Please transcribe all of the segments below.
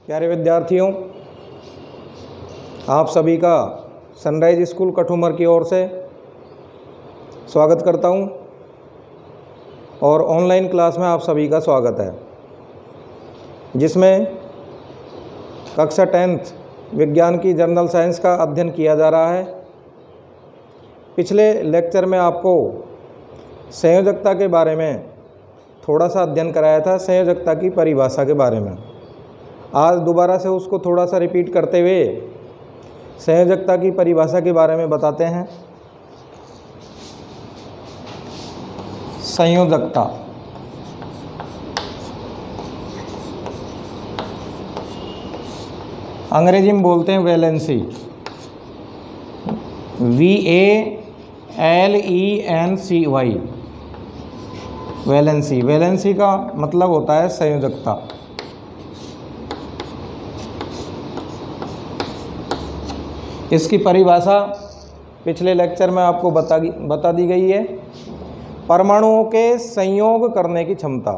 प्यारे विद्यार्थियों, आप सभी का सनराइज स्कूल कठुमर की ओर से स्वागत करता हूं और ऑनलाइन क्लास में आप सभी का स्वागत है, जिसमें कक्षा 10th विज्ञान की जनरल साइंस का अध्ययन किया जा रहा है। पिछले लेक्चर में आपको संयोजकता के बारे में थोड़ा सा अध्ययन कराया था, संयोजकता की परिभाषा के बारे में। आज दोबारा से उसको थोड़ा सा रिपीट करते हुए संयोजकता की परिभाषा के बारे में बताते हैं। संयोजकता अंग्रेजी में बोलते हैं वैलेंसी, VALENCY, वैलेंसी। वैलेंसी का मतलब होता है संयोजकता। इसकी परिभाषा पिछले लेक्चर में आपको बता दी गई है। परमाणुओं के संयोग करने की क्षमता।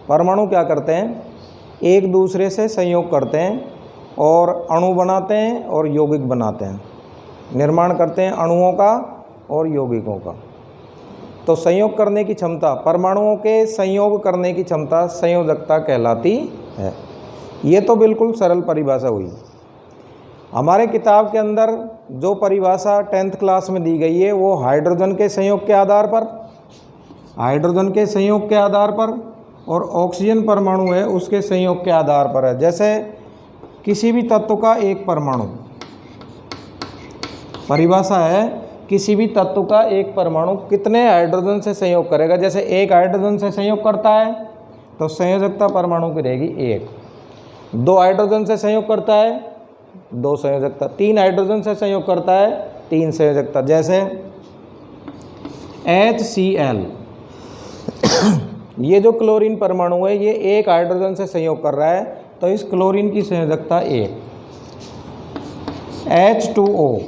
परमाणु क्या करते हैं? एक दूसरे से संयोग करते हैं और अणु बनाते हैं और यौगिक बनाते हैं, निर्माण करते हैं अणुओं का और यौगिकों का। तो संयोग करने की क्षमता, परमाणुओं के संयोग करने की क्षमता संयोजकता कहलाती है। ये तो बिल्कुल सरल परिभाषा हुई। हमारे किताब के अंदर जो परिभाषा 10th क्लास में दी गई है वो हाइड्रोजन के संयोग के आधार पर, और ऑक्सीजन परमाणु है उसके संयोग के आधार पर है। जैसे किसी भी तत्व का एक परमाणु, परिभाषा है किसी भी तत्व का एक परमाणु कितने हाइड्रोजन से संयोग करेगा। जैसे एक हाइड्रोजन से संयोग करता है तो संयोजकता परमाणु की रहेगी 1। 2 हाइड्रोजन से संयोग करता है 2 संयोजकता। 3 हाइड्रोजन से संयोग करता है 3 संयोजकता। जैसे HCl ये जो क्लोरीन परमाणु है ये एक हाइड्रोजन से संयोग कर रहा है तो इस क्लोरीन की संयोजकता 1। H2O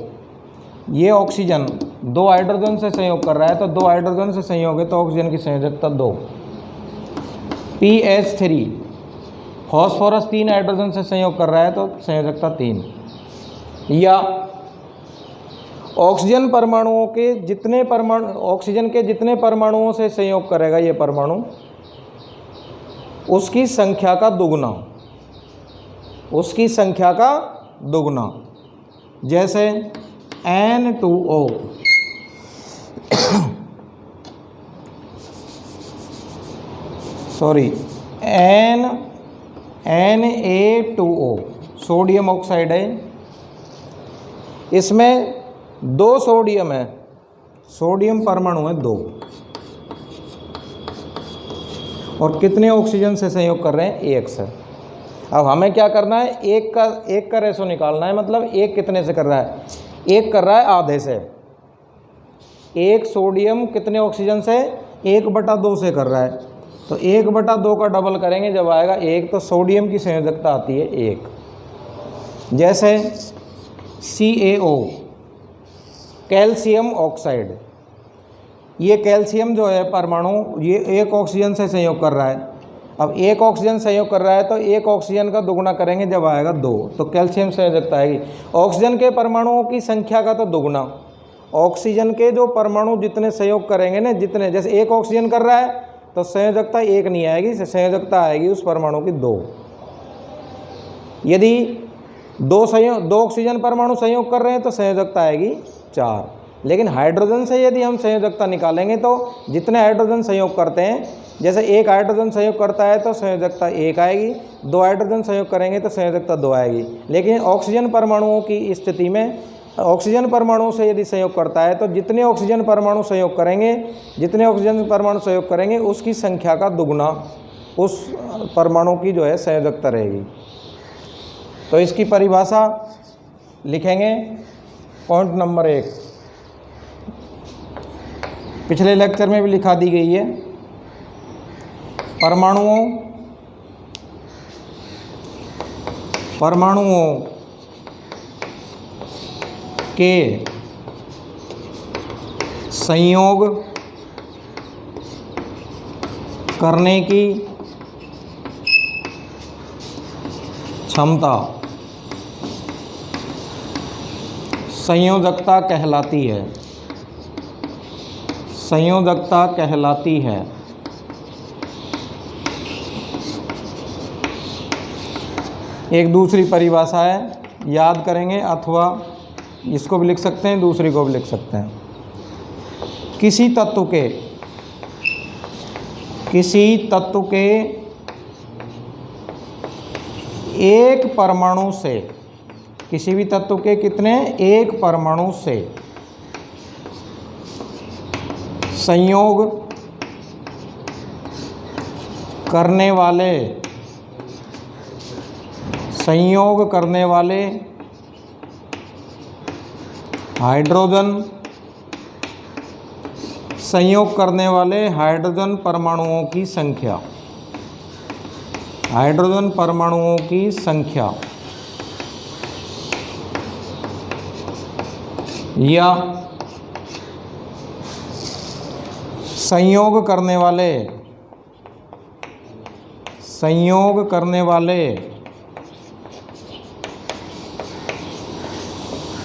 ये ऑक्सीजन 2 हाइड्रोजन से संयोग कर रहा है तो 2 हाइड्रोजन से संयोग है तो ऑक्सीजन की संयोजकता 2। PH3 फॉस्फोरस 3 हाइड्रोजन से संयोग कर रहा है तो संयोजकता 3। या ऑक्सीजन परमाणुओं के जितने ऑक्सीजन के जितने परमाणुओं से संयोग करेगा ये परमाणु, उसकी संख्या का दुगुना। जैसे N2O Na2O सोडियम ऑक्साइड है। इसमें 2 सोडियम है, सोडियम परमाणु है 2, और कितने ऑक्सीजन से संयोग कर रहे हैं? 1 से। अब हमें क्या करना है? एक का रेशो निकालना है। मतलब एक कितने से कर रहा है? एक कर रहा है आधे से। एक सोडियम कितने ऑक्सीजन से? 1/2 से कर रहा है तो 1/2 का डबल करेंगे जब आएगा 1 तो सोडियम की संयोजकता आती है 1। जैसे CaO कैल्शियम ऑक्साइड, ये कैल्शियम जो है परमाणु ये 1 ऑक्सीजन से संयोग कर रहा है। अब 1 ऑक्सीजन संयोग कर रहा है तो 1 ऑक्सीजन का दुगुना करेंगे जब आएगा 2 तो कैल्शियम संयोजकता आएगी। ऑक्सीजन के परमाणुओं की संख्या का तो दुगुना। ऑक्सीजन के जो परमाणु जितने संयोग करेंगे ना, जितने, जैसे 1 ऑक्सीजन कर रहा है तो संयोजकता 1 नहीं आएगी, संयोजकता आएगी उस परमाणु की 2। यदि 2 ऑक्सीजन परमाणु संयोग कर रहे हैं तो संयोजकता आएगी 4। लेकिन हाइड्रोजन से यदि हम संयोजकता निकालेंगे तो जितने हाइड्रोजन संयोग करते हैं, जैसे 1 हाइड्रोजन संयोग करता है तो संयोजकता 1 आएगी, 2 हाइड्रोजन संयोग करेंगे तो संयोजकता 2 आएगी। लेकिन ऑक्सीजन परमाणुओं की स्थिति में ऑक्सीजन परमाणु से यदि संयोग करता है तो जितने ऑक्सीजन परमाणु संयोग करेंगे उसकी संख्या का दुगुना उस परमाणु की जो है संयोजकता रहेगी। तो इसकी परिभाषा लिखेंगे। पॉइंट नंबर 1 पिछले लेक्चर में भी लिखा दी गई है। परमाणुओं के संयोग करने की क्षमता संयोजकता कहलाती है। संयोजकता कहलाती है। एक दूसरी परिभाषा है, याद करेंगे, अथवा इसको भी लिख सकते हैं, दूसरी को भी लिख सकते हैं। किसी तत्व के एक परमाणु से, किसी भी तत्व के कितने, एक परमाणु से संयोग करने वाले हाइड्रोजन परमाणुओं की संख्या, या संयोग करने वाले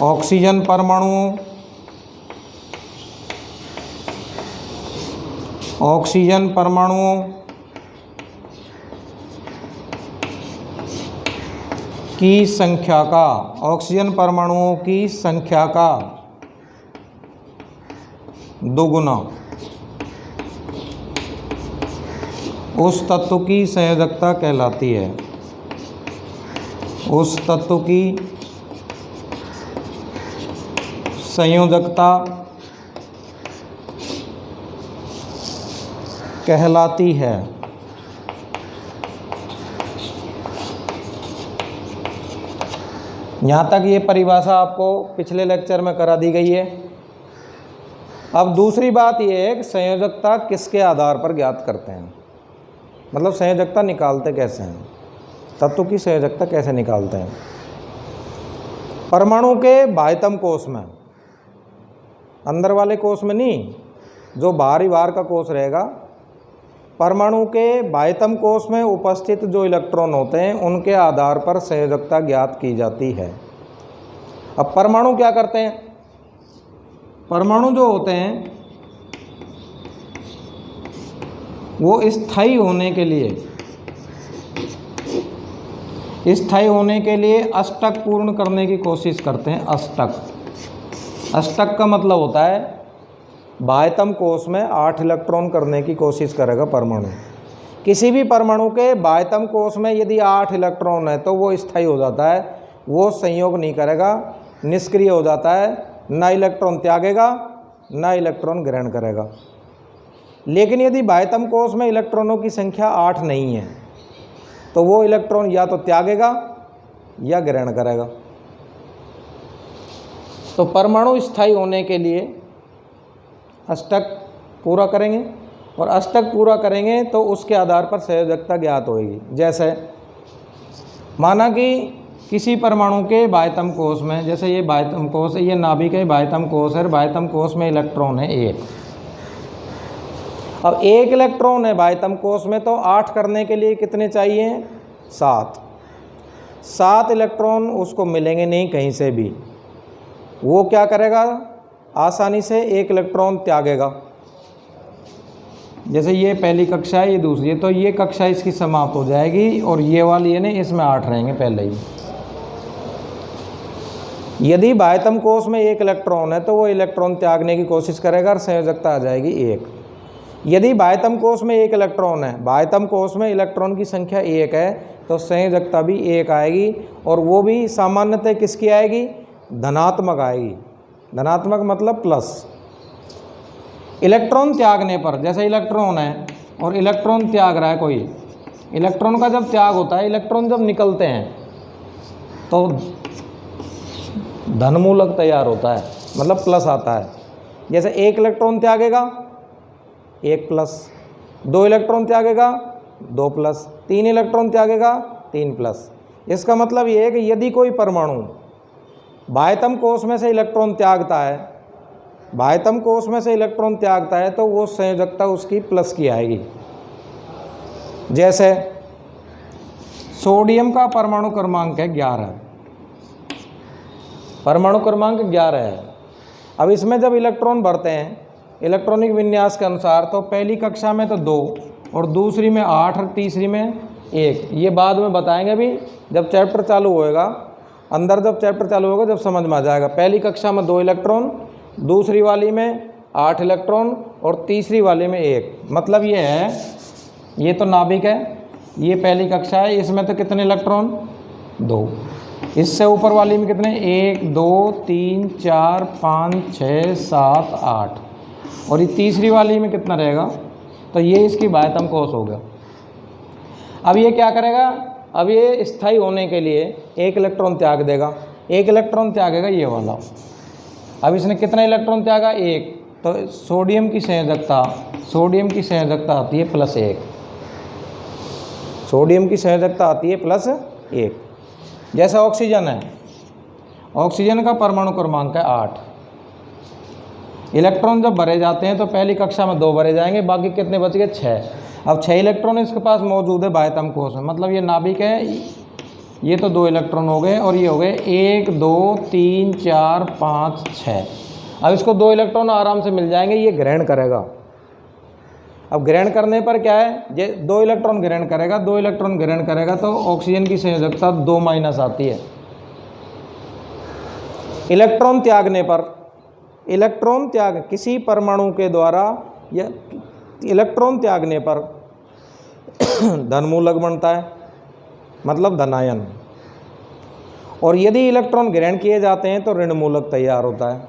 ऑक्सीजन परमाणुओं की संख्या का दोगुना उस तत्व की संयोजकता कहलाती है। उस तत्व की संयोजकता कहलाती है। यहाँ तक ये परिभाषा आपको पिछले लेक्चर में करा दी गई है। अब दूसरी बात ये है कि संयोजकता किसके आधार पर ज्ञात करते हैं, मतलब संयोजकता निकालते कैसे हैं, तत्व की संयोजकता कैसे निकालते हैं। परमाणु के बाह्यतम कोश में, अंदर वाले कोश में नहीं, जो बाहर का कोश रहेगा, परमाणु के बाह्यतम कोश में उपस्थित जो इलेक्ट्रॉन होते हैं उनके आधार पर संयोजकता ज्ञात की जाती है। अब परमाणु क्या करते हैं, परमाणु जो होते हैं वो स्थायी होने के लिए अष्टक पूर्ण करने की कोशिश करते हैं। अष्टक का मतलब होता है बाह्यतम कोश में 8 इलेक्ट्रॉन करने की कोशिश करेगा परमाणु। किसी भी परमाणु के बाह्यतम कोश में यदि 8 इलेक्ट्रॉन है तो वो स्थायी हो जाता है, वो संयोग नहीं करेगा, निष्क्रिय हो जाता है, ना इलेक्ट्रॉन त्यागेगा ना इलेक्ट्रॉन ग्रहण करेगा। लेकिन यदि बाह्यतम कोश में इलेक्ट्रॉनों की संख्या 8 नहीं है तो वो इलेक्ट्रॉन या तो त्यागेगा या ग्रहण करेगा। तो परमाणु स्थायी होने के लिए अष्टक पूरा करेंगे, और अष्टक पूरा करेंगे तो उसके आधार पर संयोजकता ज्ञात होगी। जैसे माना कि किसी परमाणु के बाह्यतम कोश में, जैसे ये बाह्यतम कोश है, ये नाभिक है, बाह्यतम कोश है, बाह्यतम कोश में इलेक्ट्रॉन है 1। अब 1 इलेक्ट्रॉन है बाह्यतम कोश में, तो 8 करने के लिए कितने चाहिए, 7 इलेक्ट्रॉन उसको मिलेंगे नहीं कहीं से भी। वो क्या करेगा, आसानी से 1 इलेक्ट्रॉन त्यागेगा। जैसे ये पहली कक्षा है, ये दूसरी है, तो ये कक्षा इसकी समाप्त हो जाएगी और ये वाली है ना, इसमें 8 रहेंगे पहले ही। यदि बाह्यतम कोश में 1 इलेक्ट्रॉन है तो वो इलेक्ट्रॉन त्यागने की कोशिश करेगा और संयोजकता आ जाएगी 1। यदि बाह्यतम कोश में 1 इलेक्ट्रॉन है, बाह्यतम कोश में इलेक्ट्रॉन की संख्या 1 है, तो संयोजकता भी 1 आएगी, और वो भी सामान्यतः किसकी आएगी, धनात्मक आएगी। धनात्मक मतलब प्लस। इलेक्ट्रॉन त्यागने पर, जैसे इलेक्ट्रॉन है और इलेक्ट्रॉन त्याग रहा है कोई, इलेक्ट्रॉन का जब त्याग होता है, इलेक्ट्रॉन जब निकलते हैं तो धनमूलक तैयार होता है, मतलब प्लस आता है। जैसे 1 इलेक्ट्रॉन त्यागेगा 1 प्लस, 2 इलेक्ट्रॉन त्यागेगा 2 प्लस, 3 इलेक्ट्रॉन त्यागेगा 3 प्लस। इसका मतलब ये है कि यदि कोई परमाणु बाह्यतम कोश में से इलेक्ट्रॉन त्यागता है, बाह्यतम कोश में से इलेक्ट्रॉन त्यागता है तो वो संयोजकता उसकी प्लस की आएगी। जैसे सोडियम का परमाणु क्रमांक है 11, परमाणु क्रमांक 11 है। अब इसमें जब इलेक्ट्रॉन भरते हैं इलेक्ट्रॉनिक विन्यास के अनुसार, तो पहली कक्षा में तो 2 और दूसरी में 8 और तीसरी में 1। ये बाद में बताएंगे, अभी जब चैप्टर चालू होएगा, अंदर जब चैप्टर चालू होगा जब समझ में आ जाएगा। पहली कक्षा में 2 इलेक्ट्रॉन, दूसरी वाली में 8 इलेक्ट्रॉन और तीसरी वाली में 1। मतलब ये है, ये तो नाभिक है, ये पहली कक्षा है, इसमें तो कितने इलेक्ट्रॉन 2। इससे ऊपर वाली में कितने 1 2 3 4 5 6 7 8 और ये तीसरी वाली में कितना रहेगा, तो ये इसकी बाह्यतम कोष हो गया। अब ये क्या करेगा, अब ये स्थायी होने के लिए 1 इलेक्ट्रॉन त्याग देगा, 1 इलेक्ट्रॉन त्यागेगा ये वाला। अब इसने कितना इलेक्ट्रॉन त्यागा 1, तो सोडियम की संयोजकता आती है +1, सोडियम की संयोजकता आती है +1। जैसा ऑक्सीजन है, ऑक्सीजन का परमाणु क्रमांक है 8। इलेक्ट्रॉन जब भरे जाते हैं तो पहली कक्षा में 2 भरे जाएंगे, बाकी कितने बच गए 6। अब 6 इलेक्ट्रॉन इसके पास मौजूद है बाह्यतम कोष में, मतलब ये नाभिक है, ये तो 2 इलेक्ट्रॉन हो गए और ये हो गए 1 2 3 4 5 6। अब इसको 2 इलेक्ट्रॉन आराम से मिल जाएंगे, ये ग्रहण करेगा। अब ग्रहण करने पर क्या है, ये 2 इलेक्ट्रॉन ग्रहण करेगा, 2 इलेक्ट्रॉन ग्रहण करेगा तो ऑक्सीजन की संयोजकता 2- आती है। इलेक्ट्रॉन त्यागने पर, इलेक्ट्रॉन त्याग किसी परमाणु के द्वारा या इलेक्ट्रॉन त्यागने पर धनमूलक बनता है, मतलब धनायन। और यदि इलेक्ट्रॉन ग्रहण किए जाते हैं तो ऋणमूलक तैयार होता है।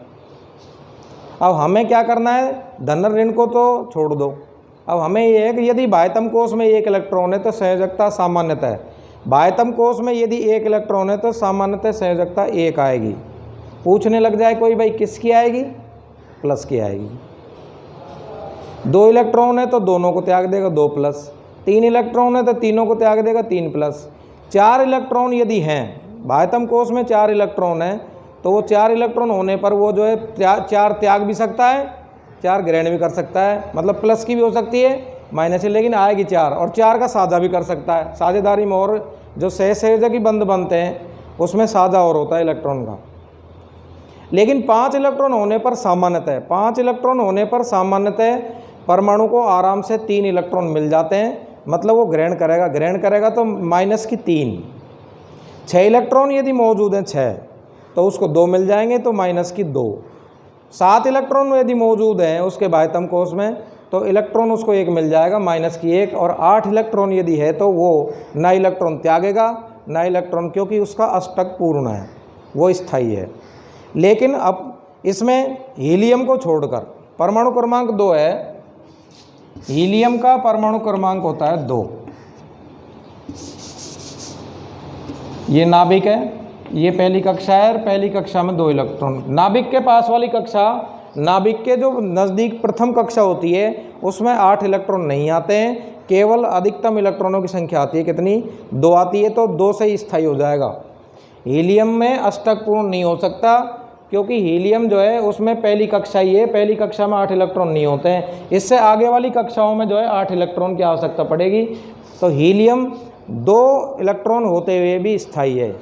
अब हमें क्या करना है, धन ऋण को तो छोड़ दो। अब हमें ये है कि यदि बाह्यतम कोष में 1 इलेक्ट्रॉन है तो संयोजकता सामान्यतः है, बाह्यतम कोष में यदि 1 इलेक्ट्रॉन है तो सामान्यतः संयोजकता 1 आएगी। पूछने लग जाए कोई, भाई किसकी आएगी, प्लस की आएगी। 2 इलेक्ट्रॉन है तो दोनों को त्याग देगा 2+, 3 इलेक्ट्रॉन है तो तीनों को त्याग देगा 3+, 4 इलेक्ट्रॉन यदि हैं, बाह्यतम कोष में 4 इलेक्ट्रॉन है तो वो 4 इलेक्ट्रॉन होने पर वो जो है 4 त्याग भी सकता है, 4 ग्रहण भी कर सकता है, मतलब प्लस की भी हो सकती है माइनस की, लेकिन आएगी 4। और 4 का साझा भी कर सकता है। साझेदारी में और जो सहसंयोजकी बंध बनते हैं उसमें साझा और होता है इलेक्ट्रॉन का। लेकिन 5 इलेक्ट्रॉन होने पर सामान्यतः, 5 इलेक्ट्रॉन होने पर सामान्यतः परमाणु को आराम से 3 इलेक्ट्रॉन मिल जाते हैं, मतलब वो ग्रहण करेगा तो -3। 6 इलेक्ट्रॉन यदि मौजूद हैं 6 तो उसको 2 मिल जाएंगे तो -2। 7 इलेक्ट्रॉन यदि मौजूद हैं उसके बाह्यतम कोष में तो इलेक्ट्रॉन उसको 1 मिल जाएगा -1। और 8 इलेक्ट्रॉन यदि है तो वो ना इलेक्ट्रॉन त्यागेगा ना इलेक्ट्रॉन, क्योंकि उसका अष्टक पूर्ण है, वो स्थायी है। लेकिन अब इसमें हीलियम को छोड़कर परमाणु क्रमांक 2 है, हीलियम का परमाणु क्रमांक होता है 2। ये नाभिक है, ये पहली कक्षा है और पहली कक्षा में 2 इलेक्ट्रॉन। नाभिक के पास वाली कक्षा, नाभिक के जो नज़दीक प्रथम कक्षा होती है उसमें 8 इलेक्ट्रॉन नहीं आते हैं, केवल अधिकतम इलेक्ट्रॉनों की संख्या आती है, कितनी 2 आती है, तो 2 से ही स्थायी हो जाएगा। हीलियम में अष्टक पूर्ण नहीं हो सकता, क्योंकि हीलियम जो है उसमें पहली कक्षा ही है, पहली कक्षा में 8 इलेक्ट्रॉन नहीं होते हैं। इससे आगे वाली कक्षाओं में जो है 8 इलेक्ट्रॉन की आवश्यकता पड़ेगी। तो हीलियम 2 इलेक्ट्रॉन होते हुए भी स्थायी है।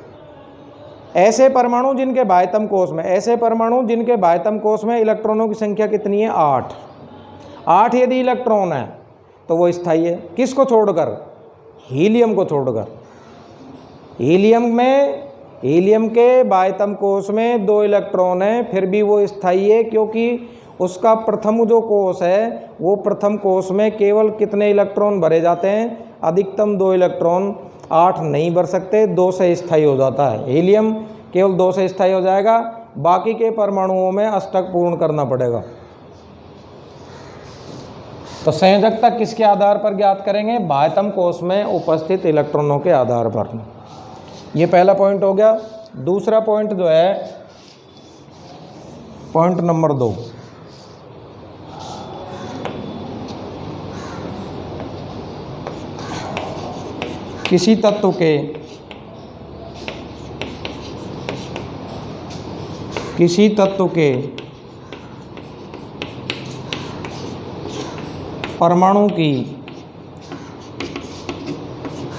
ऐसे परमाणु जिनके बाह्यतम कोष में, ऐसे परमाणु जिनके बाह्यतम कोष में इलेक्ट्रॉनों की संख्या कितनी है 8 यदि इलेक्ट्रॉन है तो वो स्थायी है। किसको छोड़कर, हीलियम को छोड़कर। हीलियम के बाह्यतम कोष में 2 इलेक्ट्रॉन है, फिर भी वो स्थायी है, क्योंकि उसका प्रथम जो कोष है वो प्रथम कोष में केवल कितने इलेक्ट्रॉन भरे जाते हैं, अधिकतम 2 इलेक्ट्रॉन, 8 नहीं भर सकते, 2 से स्थायी हो जाता है। हीलियम केवल 2 से स्थायी हो जाएगा, बाकी के परमाणुओं में अष्टक पूर्ण करना पड़ेगा। तो संयोजकता किसके आधार पर ज्ञात करेंगे, बाह्यतम कोष में उपस्थित इलेक्ट्रॉनों के आधार पर। ये पहला पॉइंट हो गया। दूसरा पॉइंट जो है पॉइंट नंबर 2, किसी तत्व के परमाणु की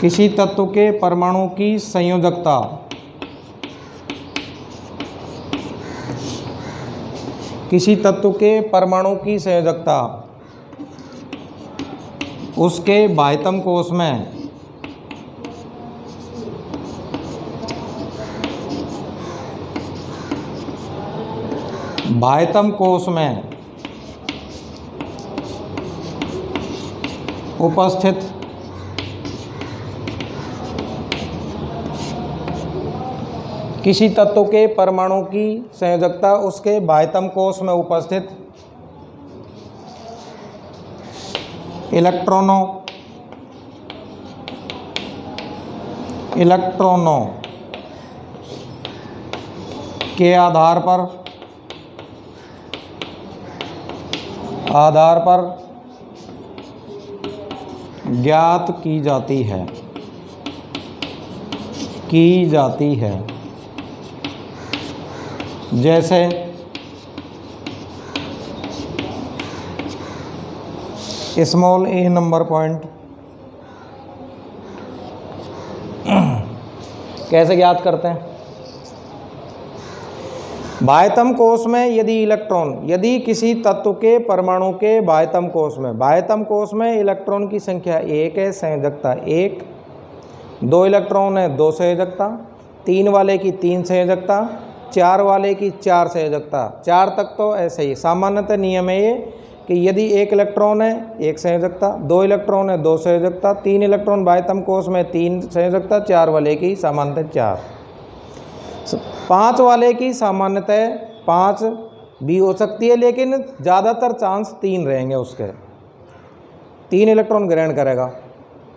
किसी तत्व के परमाणु की संयोजकता किसी तत्व के परमाणु की संयोजकता उसके बाह्यतम कोश में उपस्थित किसी तत्व के परमाणु की संयोजकता उसके बाह्यतम कोश में उपस्थित इलेक्ट्रॉनों के आधार पर ज्ञात की जाती है जैसे स्मॉल ए नंबर पॉइंट। कैसे ज्ञात करते हैं? बाह्यतम कोश में यदि किसी तत्व के परमाणु के बाह्यतम कोश में इलेक्ट्रॉन की संख्या 1 है, संयोजकता 1, 2 इलेक्ट्रॉन है 2 संयोजकता, 3 वाले की 3 संयोजकता, 4 वाले की 4 संयोजकता। 4 तक तो ऐसे ही सामान्यतः नियम है ये कि यदि 1 इलेक्ट्रॉन है 1 संयोजकता, 2 इलेक्ट्रॉन है 2 संयोजकता, 3 इलेक्ट्रॉन बाह्यतम कोश में 3 संयोजकता, 4 वाले की सामान्यतः 4, 5 वाले की सामान्यतः 5 भी हो सकती है, लेकिन ज़्यादातर चांस 3 रहेंगे उसके, 3 इलेक्ट्रॉन ग्रहण करेगा।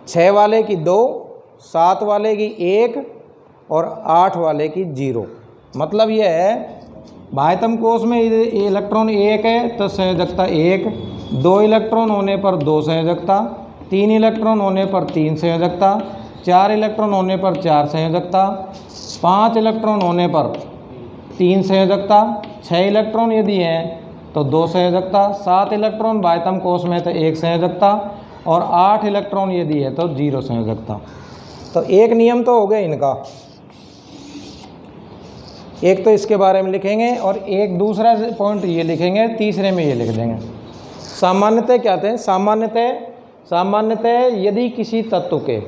6 वाले की 2, 7 वाले की 1 और 8 वाले की 0। मतलब यह है बाह्यतम कोश में इलेक्ट्रॉन 1 है तो संयोजकता 1, 2 इलेक्ट्रॉन होने पर 2 संयोजकता, 3 इलेक्ट्रॉन होने पर 3 संयोजकता, 4 इलेक्ट्रॉन होने पर 4 संयोजकता, 5 इलेक्ट्रॉन होने पर 3 संयोजकता, 6 इलेक्ट्रॉन यदि हैं तो 2 संयोजकता, 7 इलेक्ट्रॉन बाह्यतम कोश में तो 1 संयोजकता और 8 इलेक्ट्रॉन यदि है तो 0 संयोजकता। तो एक नियम तो हो गया इनका, एक तो इसके बारे में लिखेंगे और एक दूसरा पॉइंट ये लिखेंगे, तीसरे में ये लिख देंगे। सामान्यतः क्या थे? सामान्यतः यदि किसी तत्व के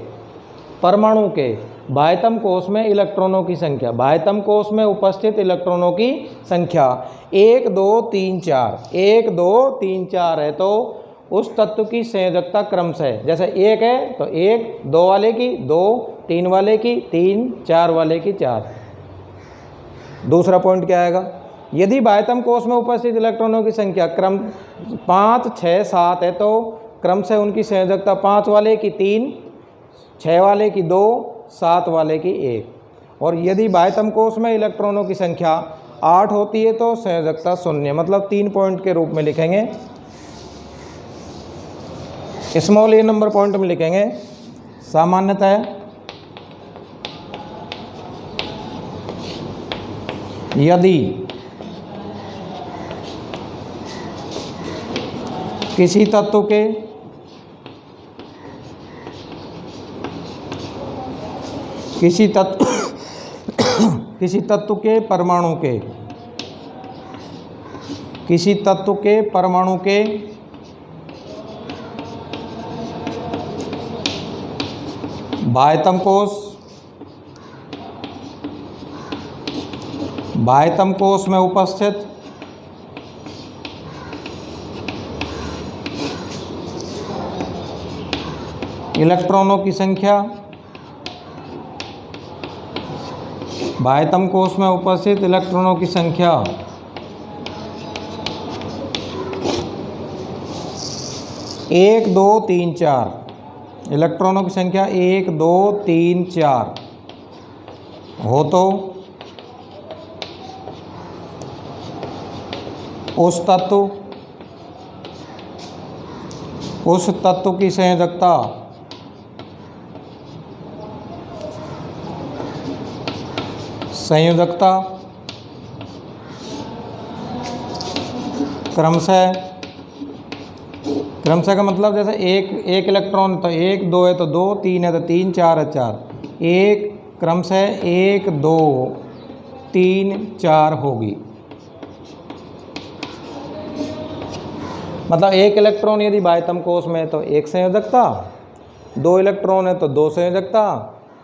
परमाणु के बाह्यतम कोश में इलेक्ट्रॉनों की संख्या, बाह्यतम कोश में उपस्थित इलेक्ट्रॉनों की संख्या 1 2 3 4 है तो उस तत्व की संयोजकता क्रमशः जैसे 1 है तो 1, 2 वाले की 2, 3 वाले की 3, 4 वाले की 4। दूसरा पॉइंट क्या आएगा? यदि बाह्यतम कोश में उपस्थित इलेक्ट्रॉनों की संख्या क्रम 5, 6, 7 है तो क्रमशः उनकी संयोजकता 5 वाले की 3, 6 वाले की 2, 7 वाले की 1। और यदि बाह्यतम कोश में इलेक्ट्रॉनों की संख्या 8 होती है तो संयोजकता 0। मतलब 3 पॉइंट के रूप में लिखेंगे। स्मॉल ए नंबर पॉइंट में लिखेंगे सामान्यतः यदि किसी तत्व के परमाणु के बाह्यतम कोश में उपस्थित इलेक्ट्रॉनों की संख्या, बाह्यतम कोश में उपस्थित इलेक्ट्रॉनों की संख्या 1 2 3 4, इलेक्ट्रॉनों की संख्या 1 2 3 4 हो तो उस तत्व की संयोजकता क्रमशः का मतलब जैसे एक इलेक्ट्रॉन तो 1, 2 है तो 2, 3 है तो 3, 4 है 4, एक क्रमशः 1, 2, 3, 4 होगी। मतलब एक इलेक्ट्रॉन यदि बाह्यतम कोश में है तो एक संयोजकता, 2 इलेक्ट्रॉन है तो 2 संयोजकता,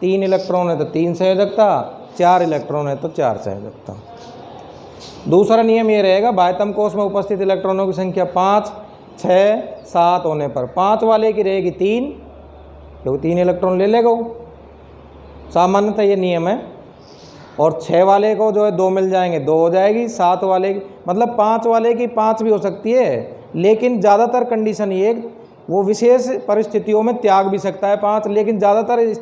3 इलेक्ट्रॉन है तो 3 संयोजकता, 4 इलेक्ट्रॉन है तो 4 संयोजकता। दूसरा नियम ये रहेगा, बाह्यतम कोश में उपस्थित इलेक्ट्रॉनों की संख्या 5, 6, 7 होने पर 5 वाले की रहेगी 3, क्योंकि 3 इलेक्ट्रॉन ले लेगा वो, सामान्यतः ये नियम है। और 6 वाले को जो है 2 मिल जाएंगे, 2 हो जाएगी। 7 वाले की मतलब 5 वाले की 5 भी हो सकती है, लेकिन ज़्यादातर कंडीशन ये, वो विशेष परिस्थितियों में त्याग भी सकता है 5, लेकिन ज़्यादातर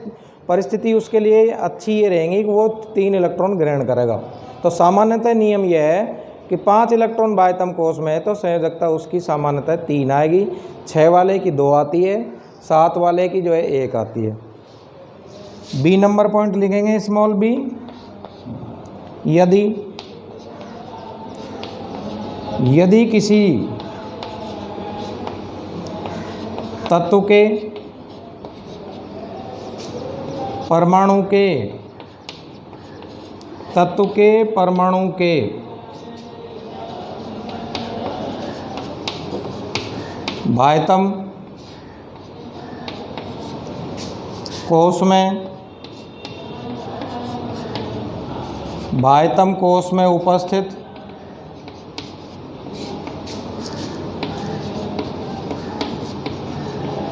परिस्थिति उसके लिए अच्छी ये रहेंगी कि वो 3 इलेक्ट्रॉन ग्रहण करेगा। तो सामान्यतः नियम यह है कि 5 इलेक्ट्रॉन बाह्यतम कोश में है तो संयोजकता उसकी सामान्यतः 3 आएगी, 6 वाले की 2 आती है, 7 वाले की जो है 1 आती है। बी नंबर पॉइंट लिखेंगे स्मॉल बी, यदि किसी तत्व के परमाणु के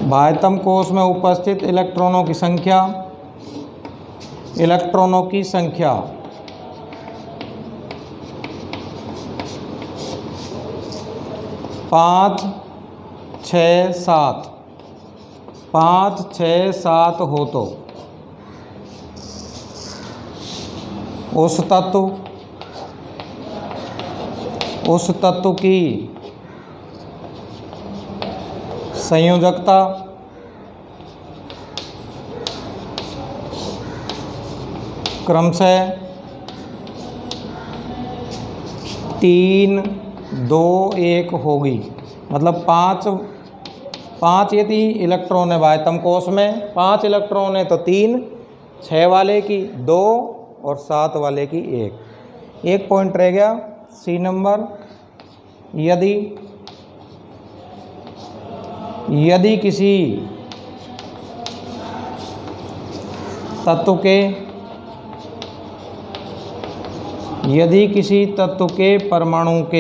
बाह्यतम कोश में उपस्थित इलेक्ट्रॉनों की संख्या 5, 6, 7 हो तो उस तत्व की संयोजकता क्रमशः 3, 2, 1 होगी। मतलब 5 यदि इलेक्ट्रॉन है बाह्यतम कोश में, 5 इलेक्ट्रॉन है तो 3, 6 वाले की 2 और 7 वाले की 1। एक पॉइंट रह गया सी नंबर, यदि किसी तत्व के परमाणु के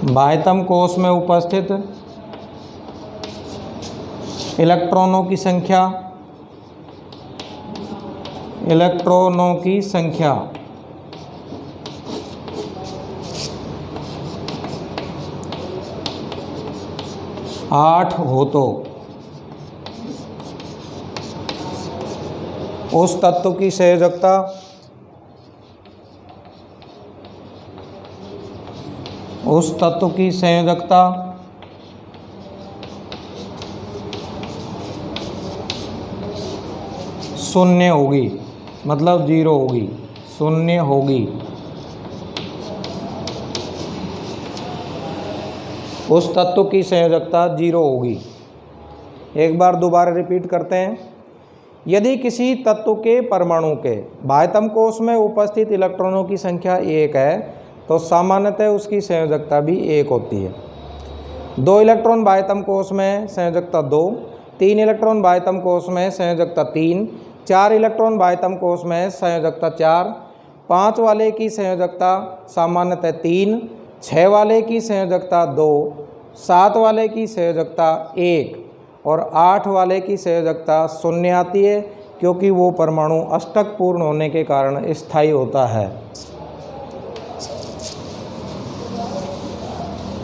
बाह्यतम कोश में उपस्थित इलेक्ट्रॉनों की संख्या 8 हो तो उस तत्व की संयोजकता शून्य होगी, मतलब 0 होगी, 0 होगी। उस तत्व की संयोजकता 0 होगी। एक बार दोबारा रिपीट करते हैं, यदि किसी तत्व के परमाणु के बाह्यतम कोश में उपस्थित इलेक्ट्रॉनों की संख्या 1 है तो सामान्यतः उसकी संयोजकता भी 1 होती है। 2 इलेक्ट्रॉन बाह्यतम कोश में संयोजकता 2, 3 इलेक्ट्रॉन बाह्यतम कोश में संयोजकता 3, 4 इलेक्ट्रॉन बाह्यतम कोश में संयोजकता 4, 5 वाले की संयोजकता सामान्यतः 3, 6 वाले की संयोजकता 2, 7 वाले की संयोजकता 1 और 8 वाले की संयोजकता 0 आती है, क्योंकि वो परमाणु अष्टक पूर्ण होने के कारण स्थायी होता है।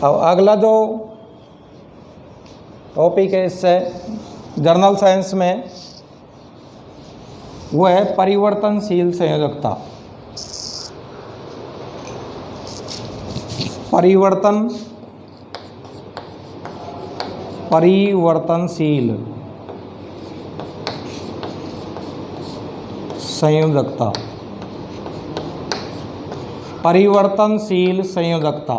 अब अगला जो टॉपिक है इससे जर्नल साइंस में वो है परिवर्तनशील संयोजकता। परिवर्तनशील संयोजकता। परिवर्तनशील संयोजकता।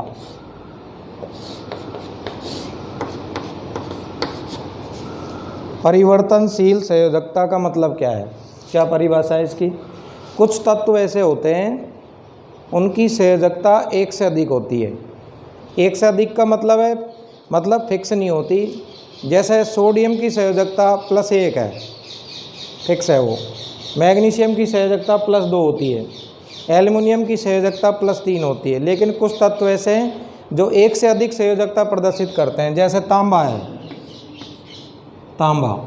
परिवर्तनशील संयोजकता का मतलब क्या है, क्या परिभाषा है इसकी? कुछ तत्व ऐसे होते हैं उनकी संयोजकता एक से अधिक होती है। एक से अधिक का मतलब है, मतलब फिक्स नहीं होती। जैसे सोडियम की संयोजकता +1 है, फिक्स है वो। मैग्नीशियम की संयोजकता +2 होती है। एल्युमिनियम की संयोजकता +3 होती है। लेकिन कुछ तत्व ऐसे हैं जो एक से अधिक संयोजकता प्रदर्शित करते हैं। जैसे तांबा है, तांबा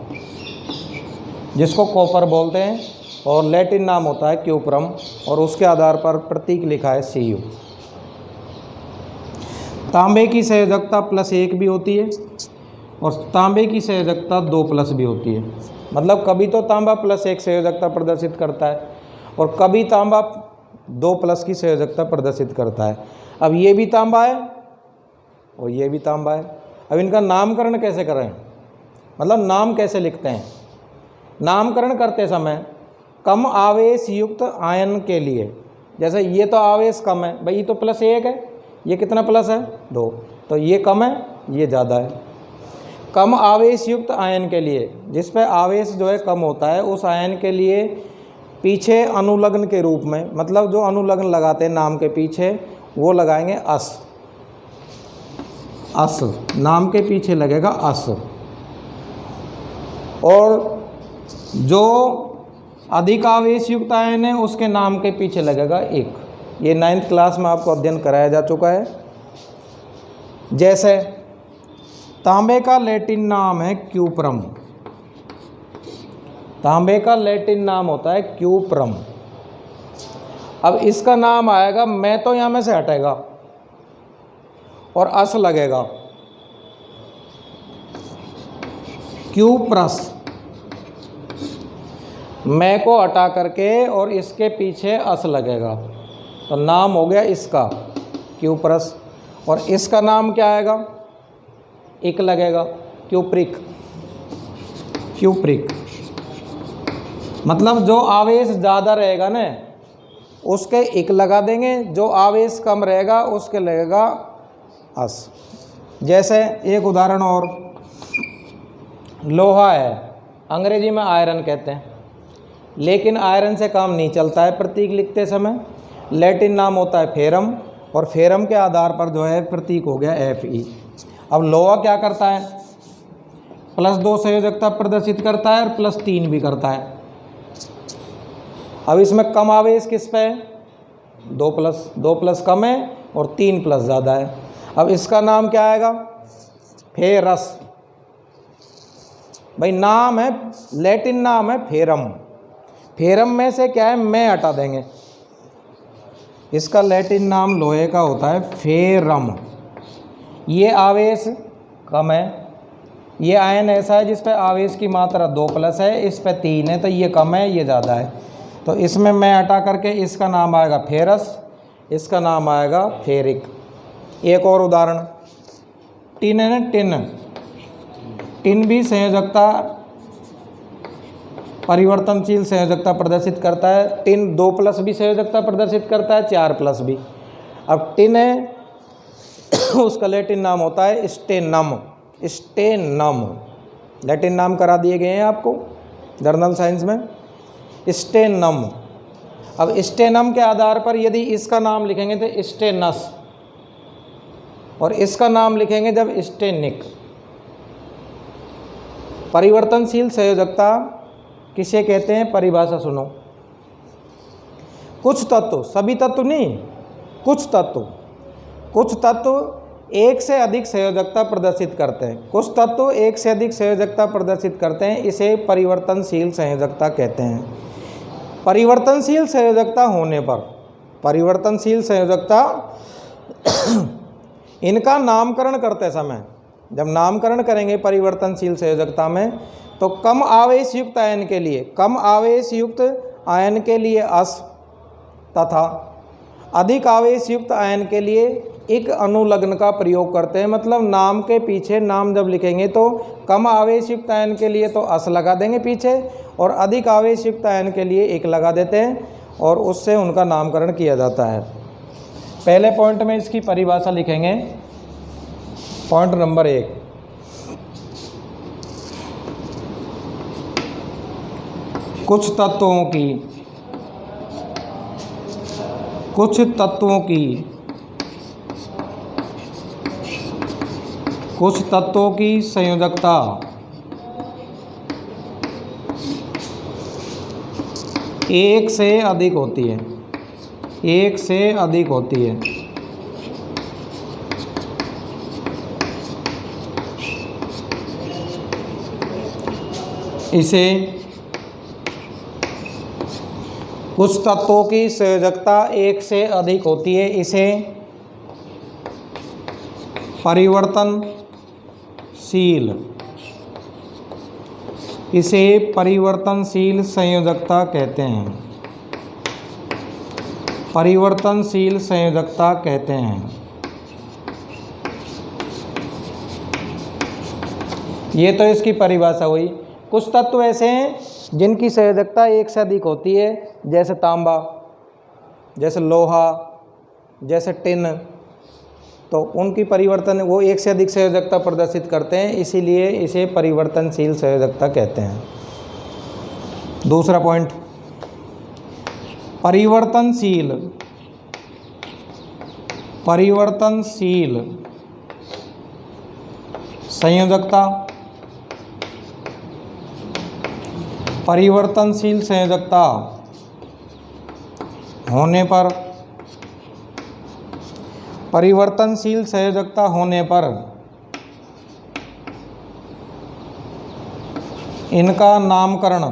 जिसको कॉपर बोलते हैं, और लैटिन नाम होता है क्यूप्रम, और उसके आधार पर प्रतीक लिखा है Cu। तांबे की संयोजकता +1 भी होती है और तांबे की संयोजकता 2+ भी होती है। मतलब कभी तो तांबा +1 संयोजकता प्रदर्शित करता है और कभी तांबा 2+ की संयोजकता प्रदर्शित करता है। अब ये भी तांबा है और ये भी तांबा है। अब इनका नामकरण कैसे करें, मतलब नाम कैसे लिखते हैं? नामकरण करते समय कम आवेश युक्त आयन के लिए, जैसे ये तो आवेश कम है भाई, ये तो +1 है, ये कितना प्लस है 2, तो ये कम है ये ज़्यादा है। कम आवेश युक्त आयन के लिए, जिस पे आवेश जो है कम होता है, उस आयन के लिए पीछे अनुलग्न के रूप में, मतलब जो अनुलग्न लगाते हैं नाम के पीछे, वो लगाएंगे अस। अस नाम के पीछे लगेगा अस। और जो अधिक आवेश युक्त आयन है उसके नाम के पीछे लगेगा 1। ये 9th क्लास में आपको अध्ययन कराया जा चुका है। जैसे तांबे का लैटिन नाम है क्यूप्रम। तांबे का लैटिन नाम होता है क्यूप्रम। अब इसका नाम आएगा, मैं तो यहाँ में से हटेगा और अस लगेगा, क्यूप्रस। मैं को हटा करके और इसके पीछे अस लगेगा, तो नाम हो गया इसका क्यूप्रस। और इसका नाम क्या आएगा? इक लगेगा, क्यूप्रिक। क्यूप्रिक मतलब जो आवेश ज़्यादा रहेगा ना उसके इक लगा देंगे, जो आवेश कम रहेगा उसके लगेगा अस। जैसे एक उदाहरण और, लोहा है, अंग्रेजी में आयरन कहते हैं, लेकिन आयरन से काम नहीं चलता है प्रतीक लिखते समय। लैटिन नाम होता है फेरम, और फेरम के आधार पर जो है प्रतीक हो गया Fe। अब लोहा क्या करता है? +2 संयोजकता प्रदर्शित करता है और +3 भी करता है। अब इसमें कम आवेश किस पे है? 2+ कम है और 3+ ज़्यादा है। अब इसका नाम क्या आएगा? फेरस। भाई नाम है, लैटिन नाम है फेरम। फेरम में से क्या है, मैं हटा देंगे। इसका लैटिन नाम लोहे का होता है फेरम। ये आवेश कम है, ये आयन ऐसा है जिस पे आवेश की मात्रा 2+ है, इस पे 3 है, तो ये कम है ये ज़्यादा है। तो इसमें मैं हटा करके इसका नाम आएगा फेरस, इसका नाम आएगा फेरिक। एक और उदाहरण, टिन है ना, टिन। टिन भी संयोजकता, परिवर्तनशील संयोजकता प्रदर्शित करता है। टिन 2+ भी संयोजकता प्रदर्शित करता है, 4+ भी। अब टिन है उसका लैटिन नाम होता है स्टेनम। स्टेनम लैटिन नाम करा दिए गए हैं आपको जर्नल साइंस में, स्टेनम। अब स्टेनम के आधार पर यदि इसका नाम लिखेंगे तो स्टेनस, और इसका नाम लिखेंगे जब स्टेनिक। परिवर्तनशील संयोजकता किसे कहते हैं? परिभाषा सुनो। कुछ तत्व, सभी तत्व नहीं, कुछ तत्व एक से अधिक संयोजकता प्रदर्शित करते हैं। कुछ तत्व एक से अधिक संयोजकता प्रदर्शित करते हैं, इसे परिवर्तनशील संयोजकता कहते हैं। परिवर्तनशील संयोजकता होने पर, परिवर्तनशील संयोजकता इनका नामकरण करते समय जब नामकरण करेंगे परिवर्तनशील संयोजकता में तो कम आवेश युक्त आयन के लिए, कम आवेश युक्त आयन के लिए अस तथा अधिक आवेश युक्त आयन के लिए इक अनुलग्न का प्रयोग करते हैं। मतलब नाम के पीछे, नाम जब लिखेंगे तो कम आवेश युक्त आयन के लिए तो अस लगा देंगे पीछे और अधिक आवेश युक्त आयन के लिए एक लगा देते हैं और उससे उनका नामकरण किया जाता है। पहले पॉइंट में इसकी परिभाषा लिखेंगे। पॉइंट नंबर 1, कुछ तत्वों की संयोजकता एक से अधिक होती है, एक से अधिक होती है। इसे कुछ तत्वों की संयोजकता एक से अधिक होती है, इसे परिवर्तनशील संयोजकता कहते हैं। परिवर्तनशील संयोजकता कहते हैं। ये तो इसकी परिभाषा हुई। कुछ तत्व ऐसे हैं जिनकी संयोजकता एक से अधिक होती है, जैसे तांबा, जैसे लोहा, जैसे टिन, तो उनकी परिवर्तन वो एक से अधिक संयोजकता प्रदर्शित करते हैं, इसीलिए इसे परिवर्तनशील संयोजकता कहते हैं। दूसरा पॉइंट, परिवर्तनशील संयोजकता, परिवर्तनशील संयोजकता होने पर, परिवर्तनशील संयोजकता होने पर इनका नामकरण,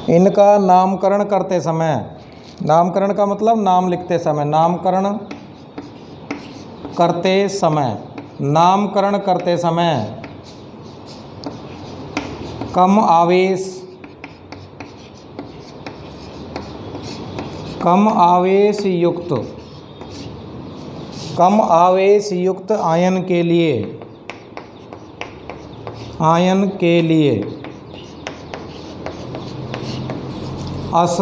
इनका नामकरण करते समय, नामकरण का मतलब नाम लिखते समय, नामकरण करते समय, नामकरण करते समय कम आवेश युक्त आयन के लिए अस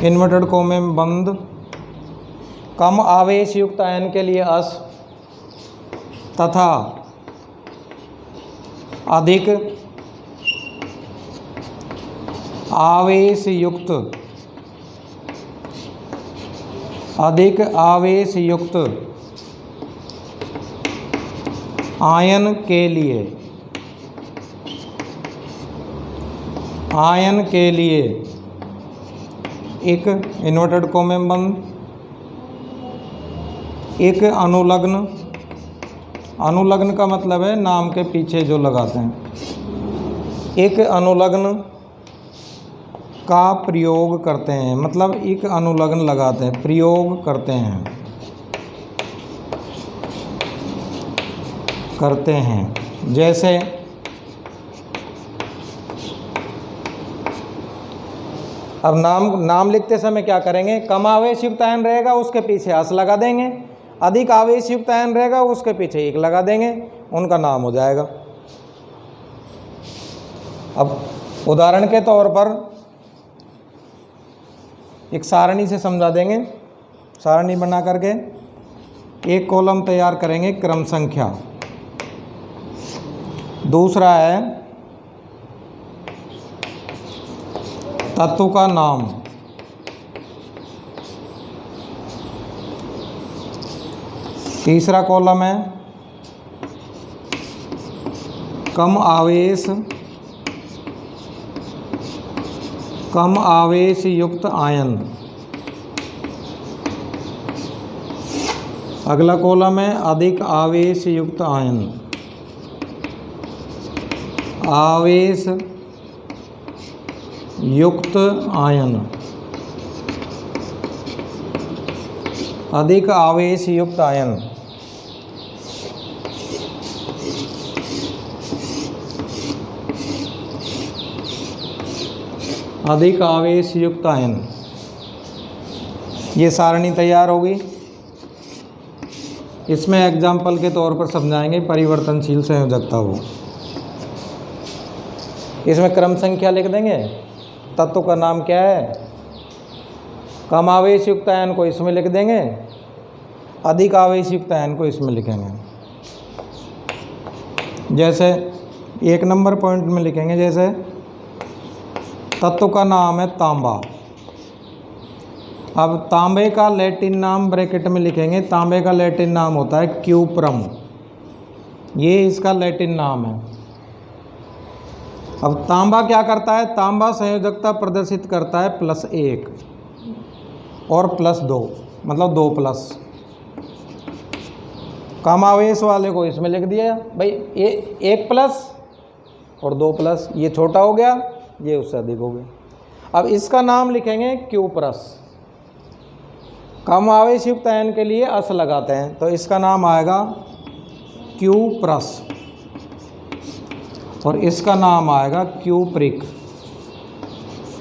इन्वर्टेड कोमे में बंद, कम आवेश युक्त आयन के लिए अस तथा अधिक आवेश युक्त आयन के लिए एक इन्वर्टेड कोमे में बंद, एक अनुलग्न का मतलब है नाम के पीछे जो लगाते हैं, एक अनुलग्न का प्रयोग करते हैं। मतलब एक अनुलग्न लगाते हैं, प्रयोग करते हैं। जैसे अब नाम लिखते समय क्या करेंगे, कम आवेश युक्त आयन रहेगा उसके पीछे अस लगा देंगे, अधिक आवेश युक्त आयन रहेगा उसके पीछे एक लगा देंगे, उनका नाम हो जाएगा। अब उदाहरण के तौर पर एक सारणी से समझा देंगे। सारणी बना करके एक कॉलम तैयार करेंगे क्रम संख्या, दूसरा है तत्व का नाम, तीसरा कॉलम है कम आवेश युक्त आयन, अगला कॉलम है अधिक आवेश युक्त आयन, आवेश युक्त आयन, अधिक आवेश युक्त आयन। अधिक आवेश युक्त आयन, ये सारणी तैयार होगी। इसमें एग्जाम्पल के तौर पर समझाएंगे परिवर्तनशील संयोजकता वो। इसमें क्रम संख्या लिख देंगे, तत्व का नाम क्या है, कम आवेश युक्त आयन को इसमें लिख देंगे, अधिक आवेश युक्त आयन को इसमें लिखेंगे। जैसे 1 नंबर पॉइंट में लिखेंगे, जैसे तत्व का नाम है तांबा। अब तांबे का लैटिन नाम ब्रैकेट में लिखेंगे, तांबे का लैटिन नाम होता है क्यूप्रम, ये इसका लैटिन नाम है। अब तांबा क्या करता है, तांबा संयोजकता प्रदर्शित करता है +1 और +2, मतलब 2+। कम आवेश वाले को इसमें लिख दिया भाई, 1+ और 2+, ये छोटा हो गया, ये उससे अधिक हो गया। अब इसका नाम लिखेंगे क्यूप्रस। कम आवेश युक्त आयन के लिए अस लगाते हैं, तो इसका नाम आएगा क्यूप्रस और इसका नाम आएगा क्यूप्रिक।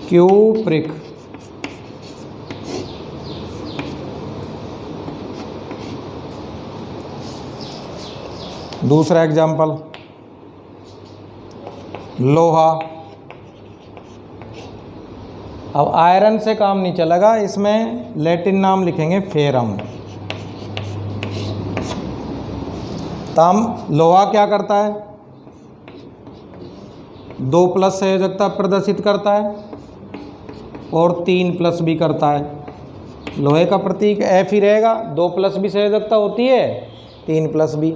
क्यूप्रिक। दूसरा एग्जाम्पल, लोहा। अब आयरन से काम नहीं चलेगा, इसमें लैटिन नाम लिखेंगे फेरम। लोहा क्या करता है, 2+ संयोजकता प्रदर्शित करता है और 3+ भी करता है। लोहे का प्रतीक F ही रहेगा, 2+ भी संयोजकता होती है, 3+ भी।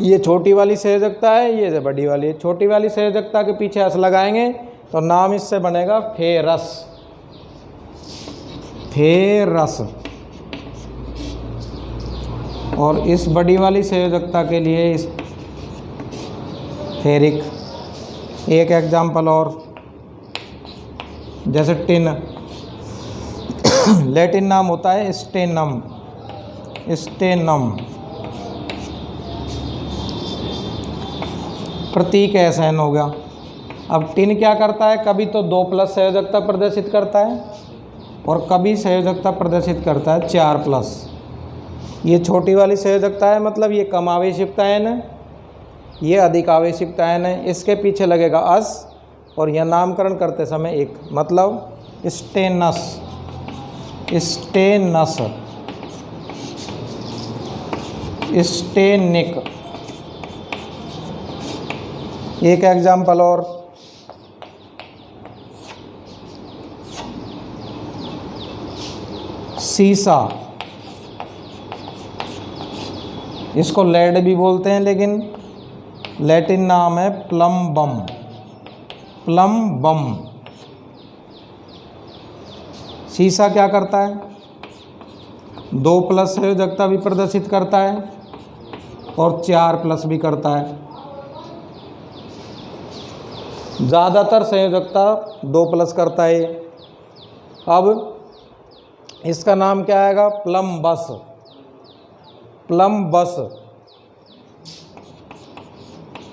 ये छोटी वाली संयोजकता है, ये बड़ी वाली है। छोटी वाली संयोजकता के पीछे अस लगाएंगे तो नाम इससे बनेगा फेरस। फेरस। और इस बड़ी वाली संयोजकता के लिए इस फेरिक। एक एग्जाम्पल और, जैसे टिन, लैटिन नाम होता है स्टेनम। स्टेनम, प्रतीक SN हो गया। अब टिन क्या करता है, कभी तो 2+ संयोजकता प्रदर्शित करता है और कभी संयोजकता प्रदर्शित करता है 4+। ये छोटी वाली संयोजकता है, मतलब ये कम आवेश युक्त आयन है, ये अधिक आवेश युक्त आयन है। इसके पीछे लगेगा अस और यह नामकरण करते समय एक, मतलब स्टेनस। स्टेनस, स्टेनिक। एक एग्जाम्पल और, सीसा। इसको लेड भी बोलते हैं, लेकिन लैटिन नाम है प्लम्बम। प्लम्बम। सीसा क्या करता है, 2+ संयोजकता भी प्रदर्शित करता है और 4+ भी करता है। ज़्यादातर संयोजकता 2+ करता है। अब इसका नाम क्या आएगा, प्लम्बस। प्लम्बस।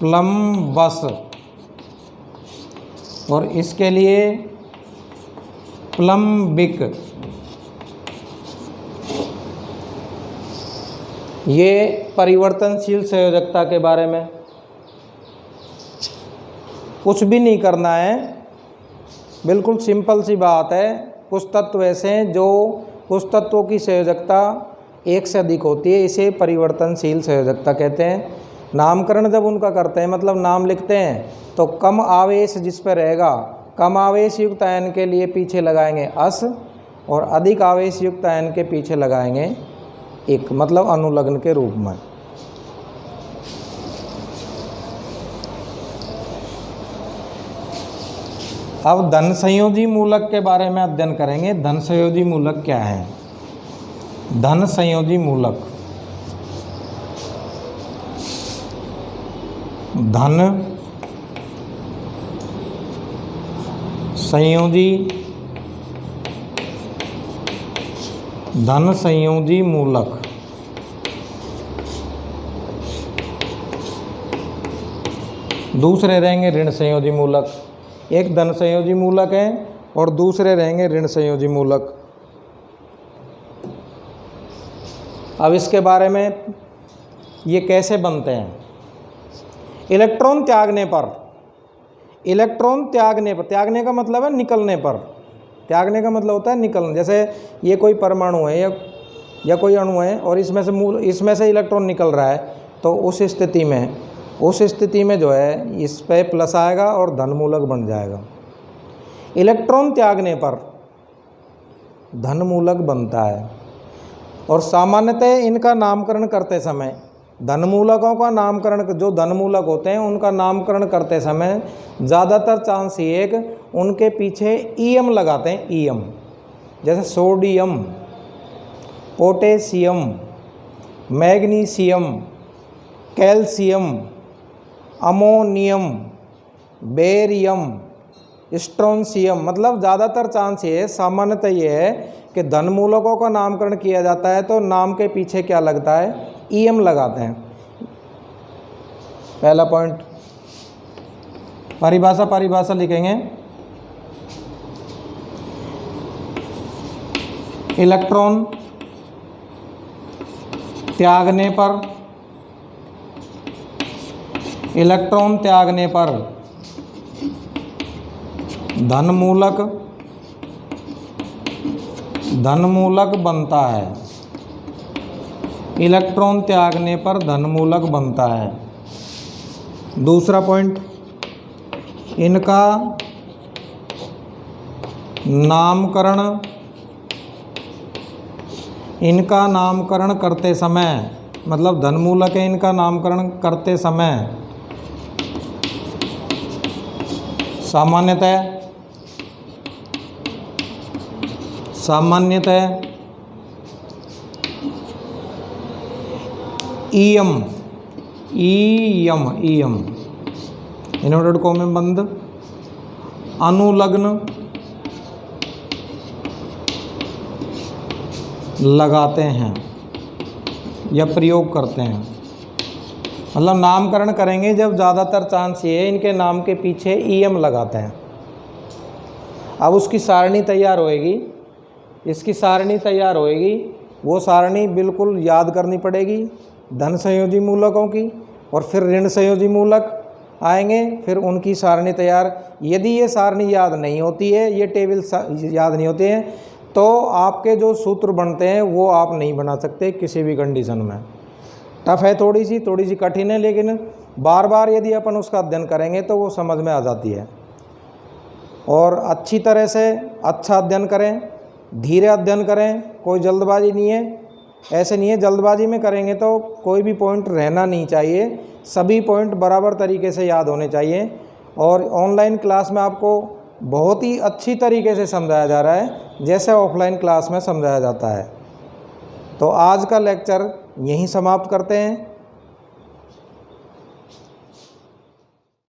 प्लम्बस। और इसके लिए प्लम्बिक। ये परिवर्तनशील संयोजकता के बारे में। कुछ भी नहीं करना है, बिल्कुल सिंपल सी बात है। कुछ तत्व ऐसे हैं जो कुछ तत्वों की संयोजकता 1 से अधिक होती है, इसे परिवर्तनशील संयोजकता कहते हैं। नामकरण जब उनका करते हैं, मतलब नाम लिखते हैं, तो कम आवेश जिस पर रहेगा, कम आवेश युक्त आयन के लिए पीछे लगाएंगे अस और अधिक आवेश युक्त आयन के पीछे लगाएंगे एक, मतलब अनुलग्न के रूप में। अब धन संयोजी मूलक के बारे में अध्ययन करेंगे। धन संयोजी मूलक क्या है? धन संयोजी मूलक, धन संयोजी धन संयोजी मूलक। दूसरे रहेंगे ऋण संयोजी मूलक। एक धन संयोजी मूलक है और दूसरे रहेंगे ऋण संयोजी मूलक। अब इसके बारे में ये कैसे बनते हैं। इलेक्ट्रॉन त्यागने पर, इलेक्ट्रॉन त्यागने पर, त्यागने का मतलब है निकलने पर, त्यागने का मतलब होता है निकलना। जैसे ये कोई परमाणु है या कोई अणु है और इसमें से इलेक्ट्रॉन निकल रहा है, तो उस स्थिति में जो है इस पे प्लस आएगा और धन मूलक बन जाएगा। इलेक्ट्रॉन त्यागने पर धन मूलक बनता है। और सामान्यतः इनका नामकरण करते समय, धन मूलकों का नामकरण, जो धन मूलक होते हैं उनका नामकरण करते समय ज़्यादातर चांस ये कि उनके पीछे ईएम लगाते हैं। ईएम जैसे sodium, potassium, magnesium, calcium, ammonium, barium, strontium. मतलब ज़्यादातर चांस ये है, सामान्यतः ये है कि धन मूलकों का नामकरण किया जाता है तो नाम के पीछे क्या लगता है, ईएम लगाते हैं। पहला पॉइंट, परिभाषा लिखेंगे। इलेक्ट्रॉन त्यागने पर, इलेक्ट्रॉन त्यागने पर धन मूलक बनता है। इलेक्ट्रॉन त्यागने पर धन मूलक बनता है। दूसरा पॉइंट, इनका नामकरण करते समय, मतलब धन मूलक है, इनका नामकरण करते समय सामान्यतः ईएम इन्वर्टेड कॉमा में बंद अनुलग्न लगाते हैं या प्रयोग करते हैं। मतलब नामकरण करेंगे जब ज़्यादातर चांस ये है इनके नाम के पीछे ईएम लगाते हैं। अब उसकी सारणी तैयार होएगी, इसकी सारणी तैयार होएगी, वो सारणी बिल्कुल याद करनी पड़ेगी धन संयोजी मूलकों की, और फिर ऋण संयोजी मूलक आएंगे, फिर उनकी सारणी तैयार। यदि ये सारणी याद नहीं होती है, ये टेबल याद नहीं होते हैं, तो आपके जो सूत्र बनते हैं वो आप नहीं बना सकते किसी भी कंडीशन में। टफ है, थोड़ी सी कठिन है, लेकिन बार बार यदि अपन उसका अध्ययन करेंगे तो वो समझ में आ जाती है। और अच्छी तरह से अच्छा अध्ययन करें, धीरे अध्ययन करें, कोई जल्दबाजी नहीं है। ऐसे नहीं है जल्दबाजी में करेंगे तो कोई भी पॉइंट रहना नहीं चाहिए, सभी पॉइंट बराबर तरीके से याद होने चाहिए। और ऑनलाइन क्लास में आपको बहुत ही अच्छी तरीके से समझाया जा रहा है जैसे ऑफलाइन क्लास में समझाया जाता है। तो आज का लेक्चर यहीं समाप्त करते हैं।